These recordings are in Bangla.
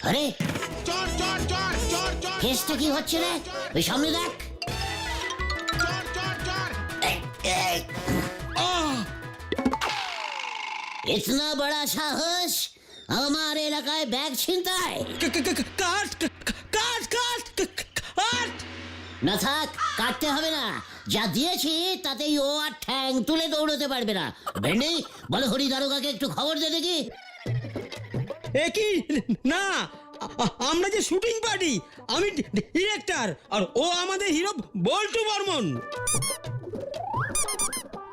আরে চর চর চর চর চর কেসটা কি হচ্ছে রে? ওই সামনে দেখ। চর চর চর इतना बड़ा साहस हमारे এলাকায় ব্যাগ ছিনতাই। কাট কাট কাট কাট। না থাক, কাটতে হবে না। যা দিয়েছি তাতেই ও আর ঠ্যাং তুলে দৌড়তে পারবে না। ভেন্ডি বলো হরি দারোগাকে একটু খবর দে দেখি। এ কি না, আমরা যে শুটিং পার্টি, আমি ডিরেক্টর আর ও আমাদের হিরো বল্টু বর্মন।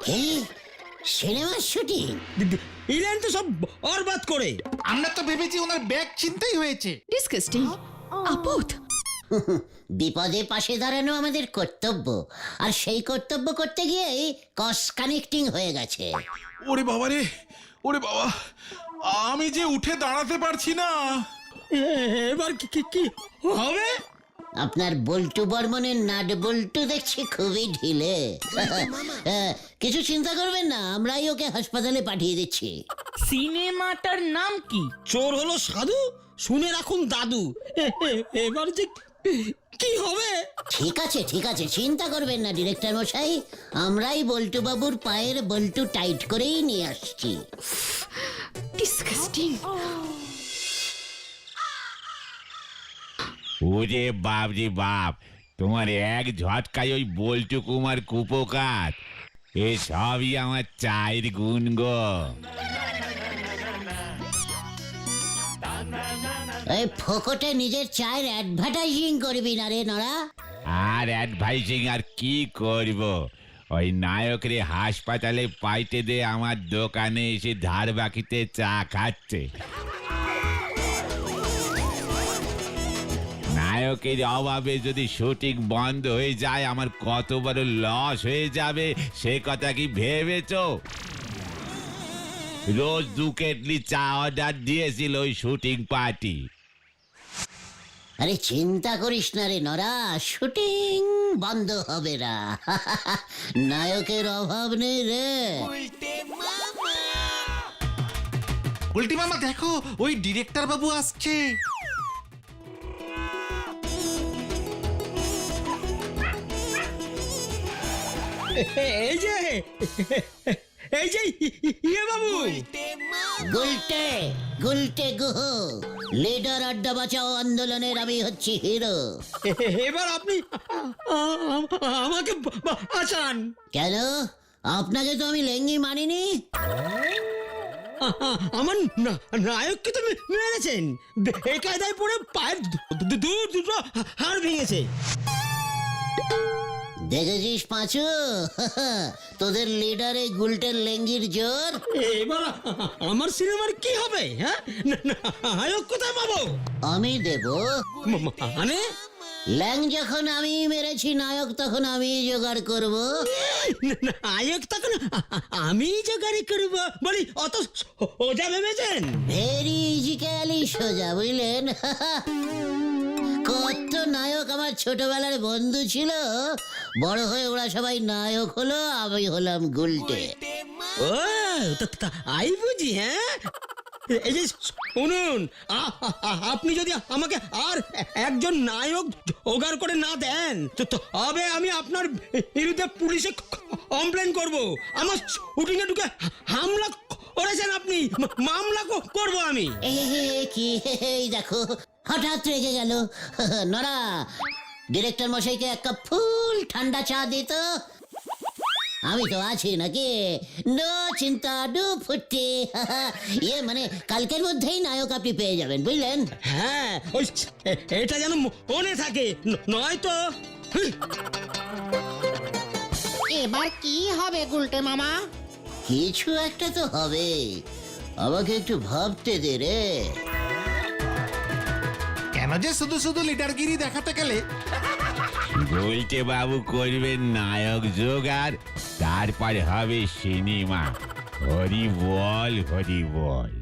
কি সিনেমার শুটিং? ইলেন তো সব বরবাদ করে। আমরা তো ভেবেছি ওনার ব্যাগ ছিনতাই হয়েছে। ডিসকাস্টিং, আপদ। বিপদে পাশে দাঁড়ানো আমাদের কর্তব্য, আর সেই কর্তব্য করতে গিয়েই কস কানেক্টিং হয়ে গেছে। ওরে বাবা রে, ওরে বাবা, আমি যে উঠে দাঁড়াতে পারছি না। এবার কি কি কি হবে? আপনার বল্টু বর্মনের নাট বল্টু দেখছি খুবই ঢিলে। কিছু চিন্তা করবেন না, আমরাই ওকে হাসপাতালে পাঠিয়ে দিচ্ছি। সিনেমাটার নাম কি? চোর হলো সাধু, শুনে রাখুন দাদু। এবার যে কি হবে? ঠিক আছে ঠিক আছে, চিন্তা করবেন না ডিরেক্টর মশাই, আমরাই বল্টু বাবুর পায়ের বল্টু টাইট করেই নিয়ে আসছি। ডিসকাস্টিং। ওরে বাপ রে বাপ, তোমার এক ঝটকায় ওই বল্টু কুমার কুপোকাত, এ সবই আমার চায়ের গুণ গো। এই ফোকটে নিজের চায়ের অ্যাডভার্টাইজিং করবি না রে নড়া। আর অ্যাডভাইসিং আর কি করব, ওই নায়করে হাসপাতালে পাইতে দে আমার দোকানে এসে ধার বাকিতে চা খাচ্ছে। নায়কের অভাবে যদি শুটিং বন্ধ হয়ে যায় আমার কত বড় লস হয়ে যাবে সে কথা কি ভেবেছো? রোজ 2 কেটলি চা অর্ডার দিয়েছিল ওই শুটিং পার্টি। আরে চিন্তা করিস না রে নরা, শুটিং বন্ধ হবে না। নায়কের অভাব নেই রে। উল্টি মামা দেখো, ওই ডিরেক্টর বাবু আসছে। এই যে এই যে ইয়ে বাবু, গুলটে গুলটে গুহ, লিডার আড্ডা বাঁচাও আন্দোলনের আমি হচ্ছি হিরো। এবার আপনি আমাকে বাঁচান। কেন? আপনাকে তো আমি লেঙ্গি মানিনি। আমার নায়ককে তো মেরেছেন, বেকায়দায় পড়ে পায়ের দুটো হাড় ভেঙেছে। দেখেছিস পাঁচু, তোদের লিডার এই গুলটের লেঙ্গির জোর। এবার আমার সিনেমার কি হবে? হ্যাঁ, নায়ক কোথায় পাবো? আমি দেব। মানে ল্যাং যখন আমি মেরেছি, নায়ক তখন আমি জোগাড় করব। নায়ক তখন আমি জোগাড়ি করব বলি, অত সোজা ভেবেছেন? ভেরি ইজিক্যালি সোজা, বুঝলেন? কত নায়ক আমার ছোটবেলার বন্ধু ছিল, বড় হয়ে ওরা সবাই নায়ক হলো, আমি হলাম গুলটে। ও আই বুঝি। হ্যাঁ, এই যে শুনুন, আপনি যদি আমাকে আর একজন নায়ক জোগাড় করে না দেন তো তবে আমি আপনার বিরুদ্ধে পুলিশে কমপ্লেন করব। আমার শুটিং এ ঢুকে হামলা করেছেন আপনি, মামলা করব আমি। কি এই দেখো, হঠাৎ রেগে গেল। নরা, ডিরেক্টর মশাইকে এক কাপ ফুল ঠান্ডা চা দিত। আমি তো আছি নাকি, নো চিন্তা, ডু ফুটি। ইয়ে মানে কালকের মধ্যেই নায়ক আপনি পেয়ে যাবেন, বুঝলেন? হ্যাঁ, ওই এটা যেন মনে থাকে, নয়তো। এবার কি হবে গুলটে মামা? কিছু একটা তো হবে, আমাকে একটু ভাবতে দে রে। কেন যে শুধু শুধু লিডারগিরি দেখাতে গেলে? বলতে বাবু করবেন নায়ক জোগাড়, তারপরে হবে সিনেমা। হরি বল হরি বল।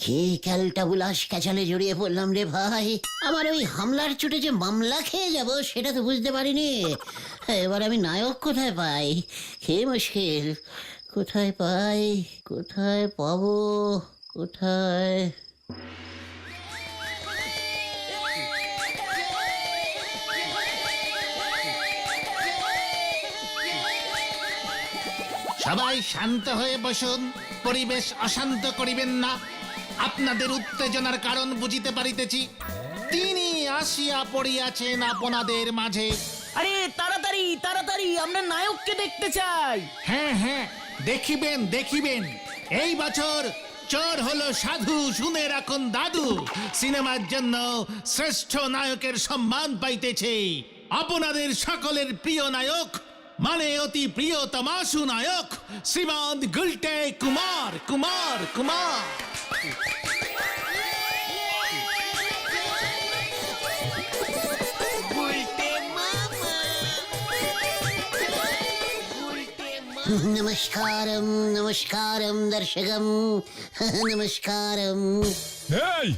কি ক্যালটা বুলাস ক্যাচালে জড়িয়ে পড়লাম রে ভাই। আমার ওই হামলার চোটে যে মামলা খেয়ে যাব সেটা তো বুঝতে পারিনি। এবার আমি নায়ক কোথায় পাই? হে মুশকিল, কোথায় পাই, কোথায় পাবো? কোথায়? সবাই শান্ত হয়ে বসুন, পরিবেশ অশান্ত করিবেন না। আপনাদের উত্তেজনার কারণ বুঝিতে পারিতেছি। তিনি আসিয়া পড়িয়াছেন আপনাদের মাঝে। আরে তাড়াতাড়ি তাড়াতাড়ি, আমরা নায়ককে দেখতে চাই। হ্যাঁ হ্যাঁ, দেখিবেন দেখিবেন। এই বছর চোর হলো সাধু, শুনে রাখুন দাদু। সিনেমার জন্য শ্রেষ্ঠ নায়কের সম্মান পাইতেছে আপনাদের সকলের প্রিয় নায়ক, মানে অতি প্রিয় তমাশু নায়ক শ্রীমান গুলটে কুমার কুমার কুমার। নমস্কারম নমস্কারম দর্শকম নমস্কারম। এই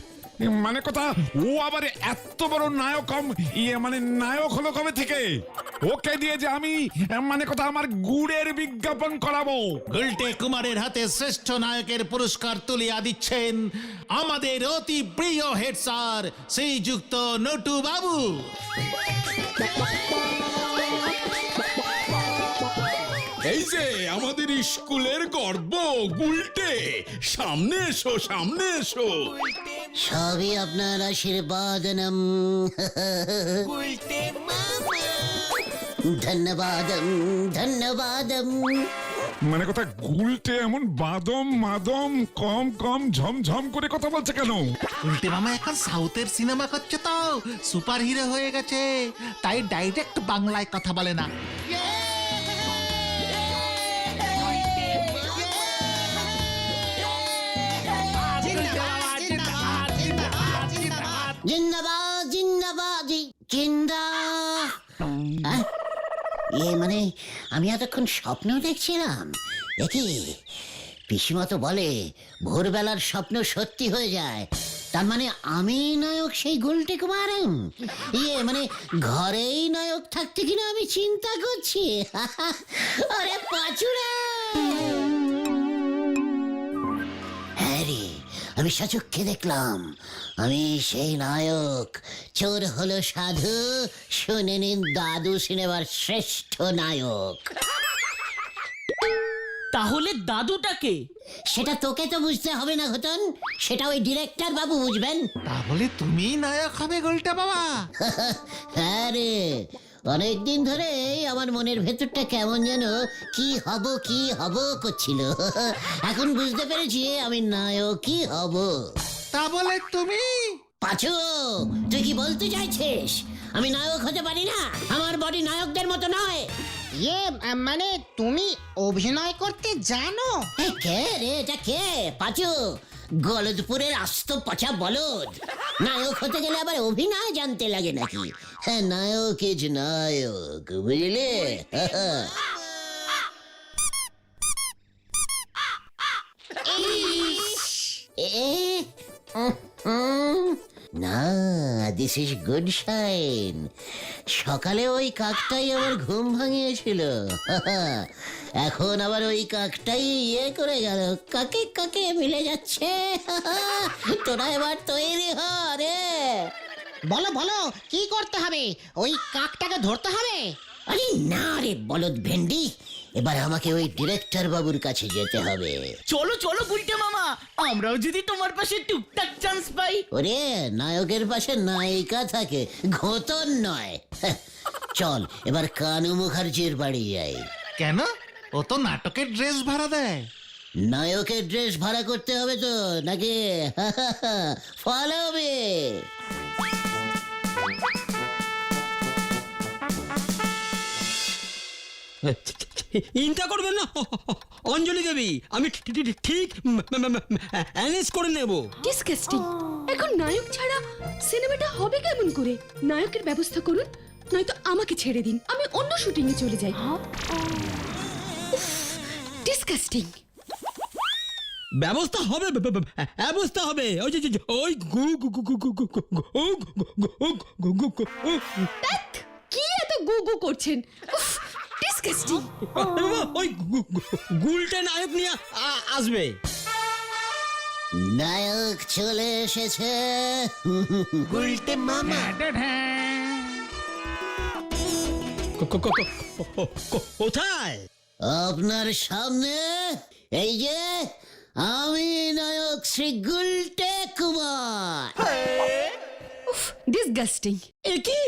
মানে কথা, ও আবার এত বড় নায়ক মানে নায়ক হলো কবে থেকে? ওকে দিয়ে যে আমি মানে কথা আমার গুড়ের বিজ্ঞাপন করাবো। গুলটে কুমারের হাতে শ্রেষ্ঠ নায়কের পুরস্কার তুলিয়া দিচ্ছেন আমাদের অতি প্রিয় হেড স্যার শ্রীযুক্ত নটু বাবু। এই যে আমাদের স্কুলের গর্ব গুলটে, সামনে এসো সামনে এসো। সবই আপনার আশীর্বাদনম। ধন্যবাদম ধন্যবাদম। মানে কথা, গুলটে এমন বাদম মাদম কম কম ঝমঝম করে কথা বলছে কেন? গুলটে মামা এখন সাউথের সিনেমা করছে তো, সুপার হিরো হয়ে গেছে, তাই ডাইরেক্ট বাংলায় কথা বলে না। জিন্দাবাদ জিন্দাবাদ জিন্দা। মানে আমি এতক্ষণ স্বপ্ন দেখছিলাম। দেখি পিসিমা তো বলে ভোরবেলার স্বপ্ন সত্যি হয়ে যায়। তার মানে আমি নায়ক সেই গুলটে কুমারম। মানে ঘরেই নায়ক থাকতে কিনা আমি চিন্তা করছি। আরে পাচুরা, হ্যাঁ রে, আমি সচক্ষে দেখলাম আমি সেই নায়ক। চোর হলো সাধু, শুনে নিন দাদু সিনেমার শ্রেষ্ঠ নায়ক। তাহলে দাদুটাকে? সেটা তোকে তো বুঝতে হবে না ঘটন, সেটা ওই ডিরেক্টর বাবু বুঝবেন। তাহলে তুমি নায়ক হবে গুলটে বাবা? হ্যাঁ রে, অনেকদিন ধরে আমার মনের ভেতরটা কেমন যেন কি হব করছিল। এখন বুঝতে পেরেছি আমি নায়কই হব। তা বলে তুমি? পাচু, তুই কি বলতে চাইছিস আমি নায়ক হতে পারি না? আমার বডি নায়কদের মতো নয়। মানে তুমি অভিনয় করতে জানো? কে রে এটা কে? পাচু, গলদপুরের আস্ত পচা বলদ। নায়ক হতে গেলে আবার অভিনয় জানতে লাগে নাকি? হ্যাঁ, নায়ক ইজ নায়ক, বুঝলে? না, দিস ইজ গুড সাইন। সকালে ওই কাকটাই আমার ঘুম ভাঙিয়েছিল, এখন আবার ওই কাকটাই করে গেল। কাকে কাকে মিলে যাচ্ছে। তোরা এবার তৈরি হ রে। বলো বলো, কি করতে হবে? ওই কাকটাকে ধরতে হবে? আরে না রে বলদ ভেন্ডি, এবার আমাকে ওই ডিরেক্টর বাবুর কাছে যেতে হবে। চলো চলো গুলটে মামা, আমরাও যদি তোমার পাশে টুকটাক চান্স পাই। ওরে, নায়কের পাশে নায়িকা থাকে, ঘোতন নয়। চল এবার কানু মুখার্জির বাড়ি যাই। কেন? ও তো নাটকের ড্রেস ভাড়া দেয়। নায়কের ড্রেস ভাড়া করতে হবে তো নাকি? Follow me. চিন্তা করবেন না অঞ্জলি দেবী, আমি ঠিক অ্যারেঞ্জ করে নেব। ডিসকাস্টিং। এখন নায়ক ছাড়া সিনেমাটা হবে কেমন করে? নায়কের ব্যবস্থা করুন, নয়তো আমাকে ছেড়ে দিন, আমি অন্য শুটিং এ চলে যাই। ডিসকাস্টিং। ব্যবস্থা হবে, ব্যবস্থা হবে। ওই যে ওই কি এত গু গু করছেন? ডিসকাস্টিং। ওই গুলটে নায়ক নিয়ে আসবে। নায়ক চলে এসেছে। কোথায়? আপনার সামনে এই যে আমি নায়ক শ্রী গুলটে কুমার। ডিসগাস্টিং। এ কি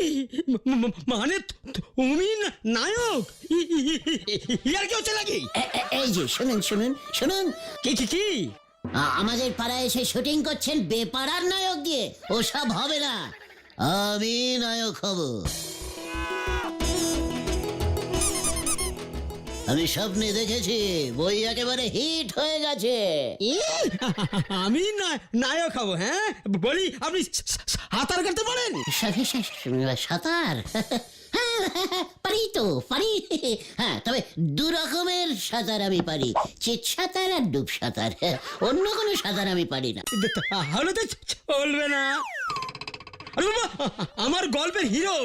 মানে তুমি নায়ক? ইয়ার কি হচ্ছে নাকি? এই যে শুনুন শুনুন শুনুন, কি কি কি? আমাদের পাড়ায় এসে শুটিং করছেন বেপাড়ার নায়ক দিয়ে, ওসব হবে না, আমি নায়ক হব। আমি স্বপ্নে দেখেছি, বই একেবারে হিট হয়ে গেছে। আমি নায়ক হব? হ্যাঁ বলি, আপনি সাঁতার কাটতে পারেন? সাঁতার পারি তো, পারি। হ্যাঁ, তবে দু রকমের সাঁতার আমি পারি, চিত সাঁতার আর ডুব সাঁতার। অন্য কোনো সাঁতার আমি পারি না। তাহলে তো চলবে না। আরে বাবা, আমার গল্পের হিরো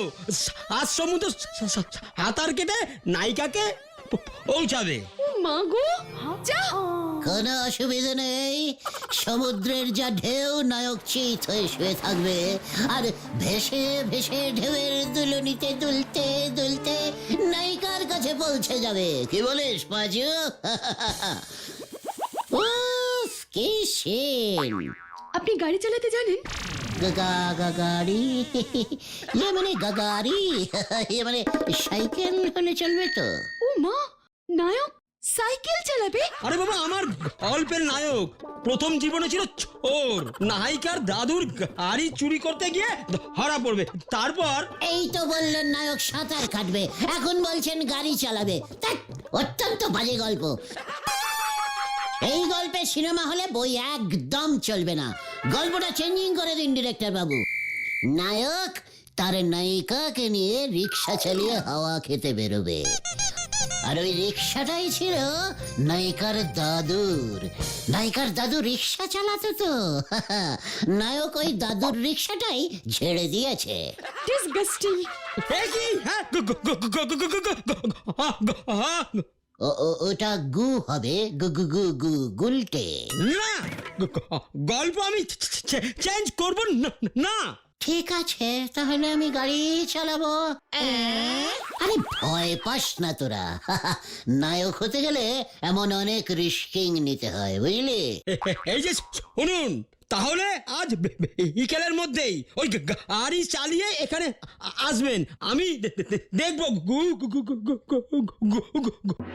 আজ সমুদ্র সাঁতার কেটে নায়িকাকে পৌঁছাবে। মা গো, যা। কোনো অসুবিধা নেই, সমুদ্রের যা ঢেউ নায়ক চিত হয়ে শুয়ে থাকবে, আর ভেসে ভেসে ঢেউয়ের দুলনিতে দুলতে দুলতে নায়িকার কাছে পৌঁছে যাবে। কি বলিস পাঁচু? উফ, কি সিন! আপনি গাড়ি চালাতে জানেন? গাড়ি মানে গাড়ি মানে সাইকেল হলে চলবে তো? ও মা, নায়ক সাইকেল চালাবে? আরে বাবা, আমার গল্পের নায়ক প্রথম জীবনে ছিল চোর, নায়িকার দাদুর গাড়ি চুরি করতে গিয়ে ধরা পড়বে, তারপর এই তো বললেন নায়ক সাঁতার কাটবে, এখন বলছেন গাড়ি চালাবে। ধ্যাৎ, অত্যন্ত বাজে গল্প। এই গল্পে সিনেমা হলে বই একদম চলবে না। গল্পটা চেঞ্জিং করে দিন ডিরেক্টর বাবু। নায়ক তার নায়িকাকে নিয়ে রিক্সা চালিয়ে হাওয়া খেতে বেরোবে, আর ওই রিক্সাটাই ছিল নায়িকার দাদুর। নায়িকার দাদু রিক্সা চালাতো তো, নায়ক ওই দাদুর রিক্সাটাই ঝেড়ে দিয়েছে। ডিসগাস্টিং। ওটা গু হবে, গু গু গু গু গুলটে। না, গল্প আমি চেঞ্জ করব না। ঠিক আছে, তাহলে আমি গাড়ি চালাবো। আরে ভয় পাস না তোরা, নায়ক হতে গেলে এমন অনেক রিস্কিং নিতে হয়, বুঝলি? এই যে শুনুন, তাহলে আজ বিকেলের মধ্যেই ওই গাড়ি চালিয়ে এখানে আসবেন, আমি দেখবো।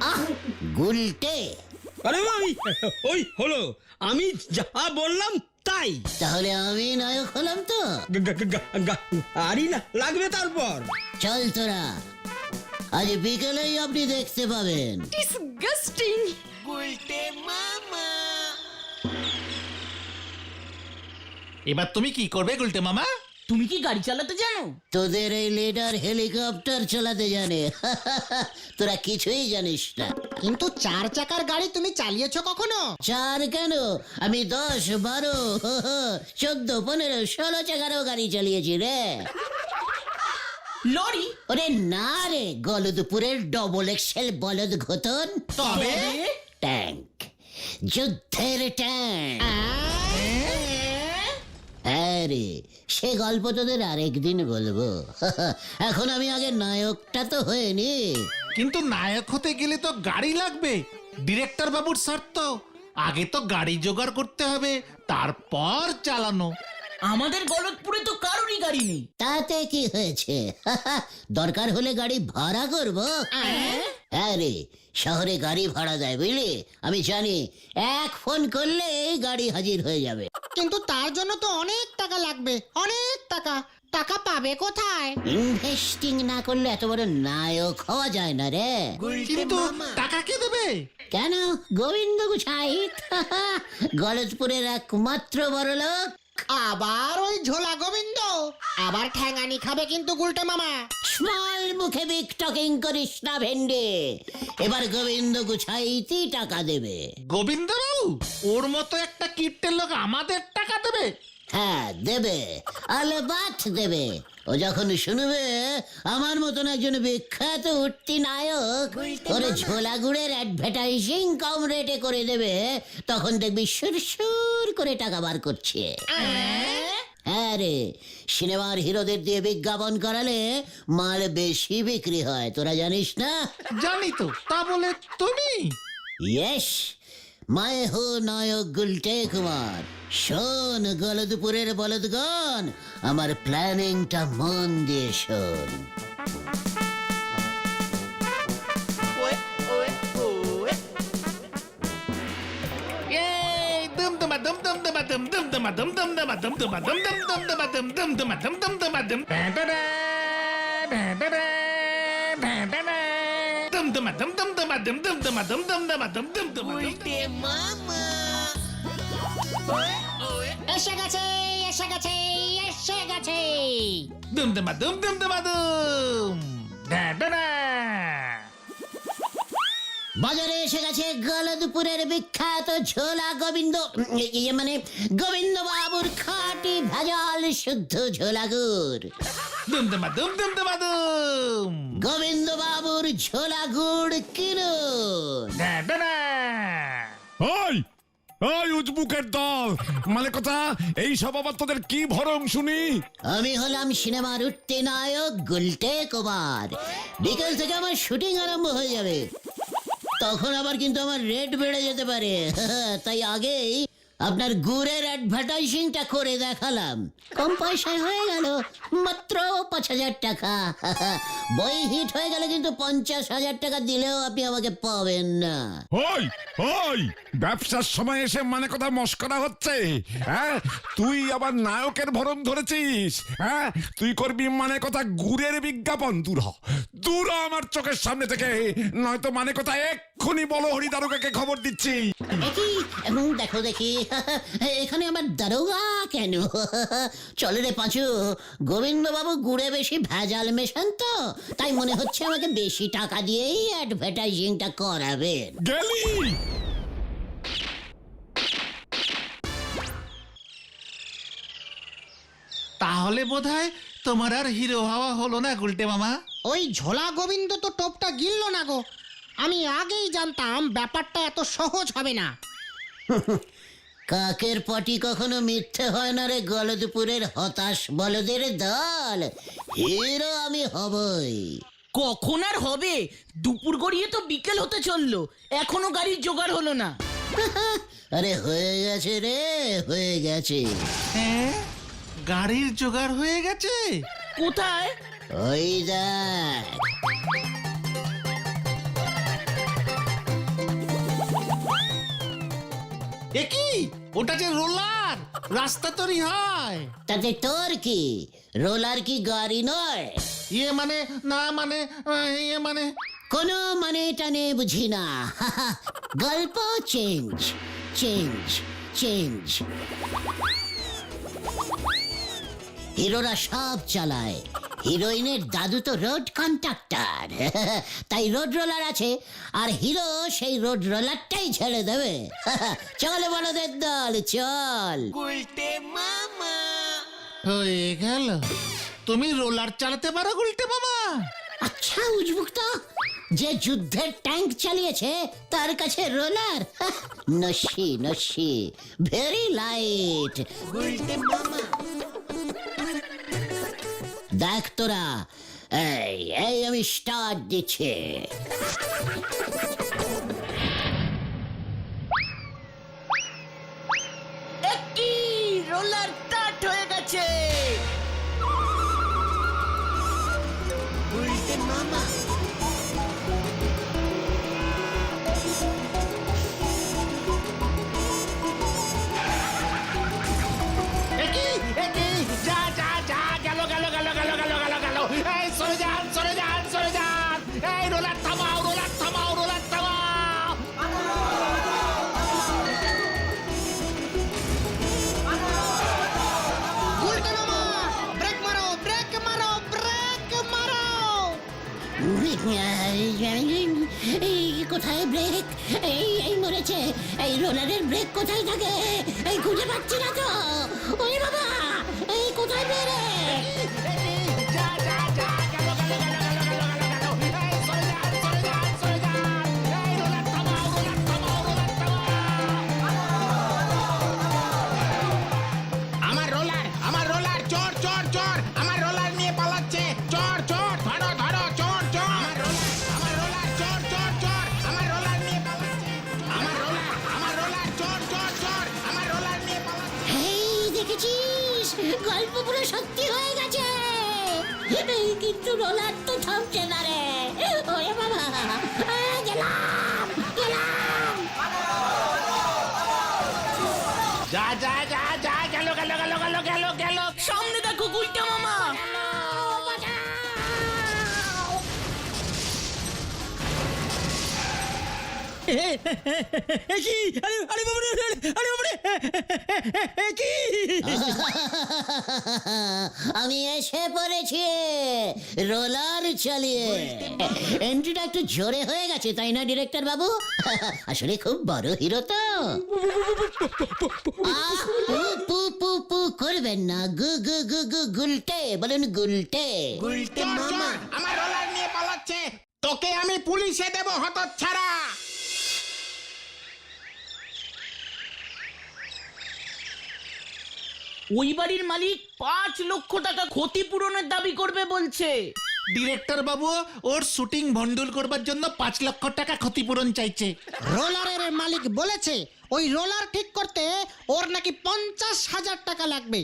আহ, গুলটে। আরে আমি ওই হলো, আমি যা বললাম তাই। তাহলে আমি নায়ক হলাম তো? গাড়ি লাগবে তারপর। চল তোরা, আজ বিকেলেই আপনি দেখতে পাবেন। ডিসগাস্টিং। এবার তুমি কি করবে গুলটে মামা? তুমি কি গাড়ি চালাতে জানো? তোদের এই লিডার হেলিকপ্টার চালাতে জানে, তোরা কিছুই জানিস না। কিন্তু 4 চাকার গাড়ি তুমি চালিয়েছো কখনো? চার কেন, আমি 10, 12, 14, 15, 16 চাকারও গাড়ি চালিয়েছি রে। লরি? ওরে না রে, গলদপুরের ডবল এক্সেল বলদ ঘতন। তবে ট্যাঙ্ক, যুদ্ধের ট্যাঙ্ক। হ্যাঁ রে, সে গল্প তোদের আরেকদিন বলবো। এখন আমি আগে নায়কটা তো হয়নি। কিন্তু নায়ক হতে গেলে তো গাড়ি লাগবে, ডিরেক্টর বাবুর শর্ত। আগে তো গাড়ি জোগাড় করতে হবে, তারপর চালানো। আমাদের গলতপুরে তো কারোরই গাড়ি নেই। তাতে কি হয়েছে, দরকার হলে গাড়ি ভাড়া করবো। হ্যাঁ রে, শহরে গাড়ি ভাড়া দেয় বুঝলি, আমি জানি। এক ফোন করলে গাড়ি হাজির হয়ে যাবে। কিন্তু তার জন্য তো অনেক টাকা লাগবে, অনেক টাকা। টাকা পাবে কোথায়? ইনভেস্টিং না করলে এত বড় নায়ক হওয়া যায় না রে। কিন্তু টাকা কে দেবে? কেন, গোবিন্দ গুছাইত, গলতপুরের একমাত্র বড় লোক। আবার ওই ঝোলা গোবিন্দ আবার ঠ্যাঙানি খাবে কিন্তু গুলটে মামা। স্মল মুখে বিগ টকিং করিস না ভেন্ডে। এবার গোবিন্দ গুছাইতি টাকা দেবে। গোবিন্দ বাবু, ওর মতো একটা কিট্টের লোক আমাদের টাকা দেবে? হ্যাঁ দেবে, আলবাত দেবে। ও যখন শুনবে আমার মতন একজন বিখ্যাত উঠতি নায়ক ওরে ঝোলা গুড়ের অ্যাডভার্টাইজিং কম রেটে করে দেবে, তখন দেখবি সুর করে টাকা বার করছে। হ্যাঁ রে, সিনেমার হিরোদের দিয়ে বিজ্ঞাপন করালে মাল বেশি বিক্রি হয়, তোরা জানিস না? জানি তো, তা বলে তুমি? यस, मैं हूँ नायक गुलटे कुमार। শোন গলদপুরের বলদগণ, আমার প্ল্যানিংটা মন দিয়ে শোন। এই দুমদুমা দুমদুমদুমা দুমদুমদুমা দুমদুমদুমা দুমদুমা দুমদুমদুমদুমা দুমদুমদুমা দুমদুমদুমা দুম ঢাডাডা ঢাডাডা ঢাডাডা দুমদুমা দুমদুমদুমা দুমদুমদুমা দুমদুমদুমা দুমদুমদুমা উল্টে মামা এসে গেছে এসে গেছে এসে গেছে। দুমদুমা দুমদুমদুমা দুম ঢাডাডা। বাজারে এসে গেছে গলদপুরের বিখ্যাত ঝোলা গোবিন্দ, মানে গোবিন্দ বাবুর খাঁটি ভেজাল শুদ্ধ ঝোলা গুড়। দুমদুমা দুমদুমদুমা দুম গোবিন্দ বাবুর ঝোলা গুড় কিনুন। ঢাডাডা। ওই ওই উজবুকের দল, মানে কথা এই সব আবার তোদের কি ভরং শুনি? আমি হলাম সিনেমার উঠতে নায়ক গুলটে কুমার। বিকেল থেকে আমার শুটিং আরম্ভ হয়ে যাবে, তখন আবার কিন্তু আমার রেট বেড়ে যেতে পারে। তাই আগেই আপনার গুড়ের অ্যাডভার্টাইজিংটা করে দেখালাম। কম পয়সায় হয়ে গেল, মাত্র 5,000 টাকা। বই হিট হয়ে গেলে কিন্তু 50,000 টাকা দিলেও আপনি আমাকে পাবেন না। ওই ওই ব্যবসার সময় এসে মানে কথা মস্করা হচ্ছে? হ্যাঁ, তুই আবার নায়কের ভরণ ধরেছিস? হ্যাঁ, তুই করবি মানে কথা গুড়ের বিজ্ঞাপন? দূর হ, দূর হ আমার চোখের সামনে থেকে, নয়তো মানে কথা এক্ষুনি বলো হরি দারোগাকে খবর দিচ্ছি। দেখি দেখো দেখি, এখানে আমার দারোগা কেন? চলে রে পাঁচু, গোবিন্দ বাবু গুড়ে বেশি ভেজাল মেশান তো, তাই মনে হচ্ছে আমাকে বেশি টাকা দিয়েই অ্যাডভার্টাইজিংটা করাবেন। গেলি তাহলে বোধহয় তোমার আর হিরো হওয়া হলো না গুলটে মামা। ওই ঝোলা গোবিন্দ তো টোপটা গিলল না গো। আমি আগেই জানতাম ব্যাপারটা এত সহজ হবে না। কাকের পটি কখনো মিথ্যে হয় না রে গলদপুরের হতাশ বলদের দল। হিরো আমি হবই। কখন আর হবে? দুপুর গড়িয়ে তো বিকেল হতে চললো, এখনো গাড়ির জোগাড় হলো না। আরে হয়ে গেছে রে, হয়ে গেছে। হ্যাঁ, গাড়ির জোগাড় হয়ে গেছে। কোথায়? ওই দেখ। এ কি, ওটা যে রোলার, রাস্তা তৈরি হয়। তাতে তোর কি? রোলার কি গাড়ি নয়? ইয়ে মানে না, মানে ইয়ে মানে কোনো মানে টানে বুঝি না। গল্প চেঞ্জ চেঞ্জ চেঞ্জ। হিরোরা সব চালায়, হিরোইনের দাদু তো রোড কন্ট্রাক্টর, তাই রোড রোলার আছে, আর হিরো সেই রোড রোলারটাই ছেড়ে দেবে। চল বলদের দল চল। হয়ে গেল। তুমি রোলার চালাতে পারো গুলটে মামা? আচ্ছা উজবুকটা, যে যুদ্ধের ট্যাঙ্ক চালিয়েছে তার কাছে রোলার? নস্যি নস্যি, ভেরি লাইট। দেখ তোরা, এই এই আমি স্টার্ট দিচ্ছি। একটি রোলার স্টার্ট হয়ে গেছে। একই একই, যা যা যা, গেল গেল গেল গেল গেল গেল গেল। এই সরে যান সরে যান সরে যান। এই রোলার থামাও, রোলার থামাও, রোলার থামাও। উল্টে মামা, ব্রেক মারো ব্রেক মারো ব্রেক মারো। এই কোথায় ব্রেক? এই এই মরেছে। এই রোলারের ব্রেক কোথায় থাকে? এই খুঁজে পাচ্ছি না তো। ওরে বাবা, এই কোথায় ব্রেক? গল্প পুরো সত্যি হয়ে গেছে। কিন্তু রোলার তো থামছে না রে। ওরে বাবা, গেলাম গেলাম। যা যা যা যা গেল গেল গেল গেল গেল গেল সামনে দেখো গুলটা মামা। এ কি? আরে আরে বাবারে, আরে বাবারে, এ কি? আমি এসে পড়েছি রোলার চালিয়ে। এন্ট্রিটা একটু জোরে হয়ে গেছে তাই না ডিরেক্টর বাবু? আসলে খুব বড় হিরো তো। পু পু পু পু করবেন না, গু গু গু গু গুলটে বলুন, গুলটে। আমার রোলার নিয়ে পালাচ্ছে, তোকে আমি পুলিশে দেব হতচ্ছাড়া। ওই বাড়ির মালিক 5 লক্ষ টাকা ক্ষতিপূরণের দাবি করবে বলছে। ডিরেক্টর বাবু ওর শুটিং ভন্ডুল করবার জন্য 5 লক্ষ টাকা ক্ষতিপূরণ চাইছে। রোলারের মালিক বলেছে ওই রোলার ঠিক করতে ওর নাকি 50,000 টাকা লাগবে।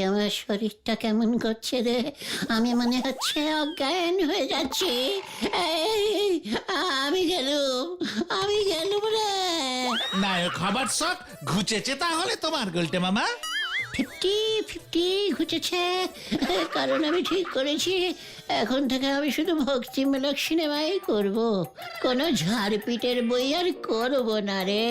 আমার শরীরটা কেমন করছে রে, আমি মনে হচ্ছে অজ্ঞান হয়ে যাচ্ছি। আমি গেলুম রে। নায়ক হবার শখ ঘুচেছে তাহলে তোমার গুলটে মামা। 50-50 ঘুচেছে, কারণ আমি ঠিক করেছি এখন থেকে আমি শুধু ভক্তিমূলক সিনেমাই করব, কোনো ঝাড়পিটের বই আর করব না রে।